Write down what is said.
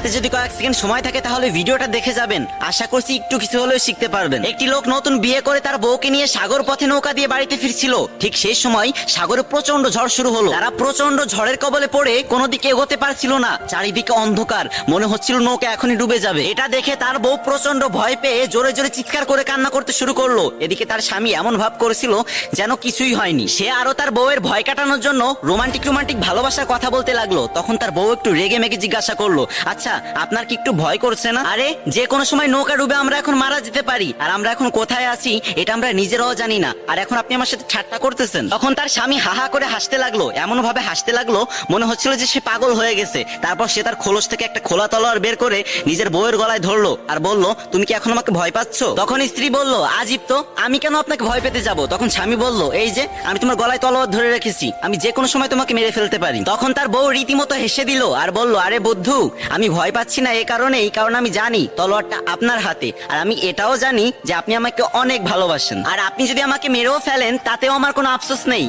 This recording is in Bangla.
হাতে যদি কয়েক সেকেন্ড সময় থাকে তাহলে ভিডিওটা দেখে যাবেন, আশা করছি একটু কিছু হলেও শিখতে পারবেন। একটি লোক নতুন বিয়ে করে তার বউকে নিয়ে সাগর পথে নৌকা দিয়ে বাড়িতে ফিরছিল। ঠিক সেই সময় সাগরে প্রচন্ড ঝড় শুরু হলো। তারা প্রচন্ড ঝড়ের কবলে পড়ে কোনো দিকে এগোতে পারছিল না। চারিদিকে অন্ধকার, মনে হচ্ছিল নৌকা এখনই ডুবে যাবে। এটা দেখে তার বউ প্রচন্ড ভয় পেয়ে জোরে জোরে চিৎকার করে কান্না করতে শুরু করলো। এদিকে তার স্বামী এমন ভাব করেছিল যেন কিছুই হয়নি। সে আরো তার বউয়ের ভয় কাটানোর জন্য রোমান্টিক ভালোবাসার কথা বলতে লাগলো। তখন তার বউ একটু রেগে মেগে জিজ্ঞাসা করলো, আচ্ছা আপনার কি একটু ভয় করছে না? আরে যে কোনো সময় নৌকা ডুবে আমরা এখন মারা যেতে পারি, আর আমরা এখন কোথায় আছি এটা আমরা নিজেরাও জানি না, আর এখন আপনি আমার সাথে ঠাট্টা করতেছেন। তখন তার স্বামী হাহা করে হাসতে লাগলো, এমন ভাবে হাসতে লাগলো মনে হচ্ছিল যে সে পাগল হয়ে গেছে। তারপর সে তার খোলস থেকে একটা খোলা তলোয়ার বের করে নিজের বউয়ের গলায় ধরলো আর বলল, তুমি কি এখন আমাকে ভয় পাচ্ছ? তখন স্ত্রী বলল, আজিব তো, আমি কেন আপনাকে ভয় পেতে যাব? তখন স্বামী বলল, এই যে আমি তোমার গলায় তলোয়ার ধরে রেখেছি, আমি যে কোনো সময় তোমাকে মেরে ফেলতে পারি। তখন তার বউ রীতিমতো হেসে দিল আর বলল, আরে বুদ্ধু, আমি ভয় পাচ্ছি না কারণ আমি জানি তলোয়ারটা আপনার হাতে, আর আমি এটাও জানি যে আপনি আমাকে অনেক ভালোবাসেন, আর আপনি যদি আমাকে মেরেও ফেলেন তাতেও আমার কোনো আফসোস নেই।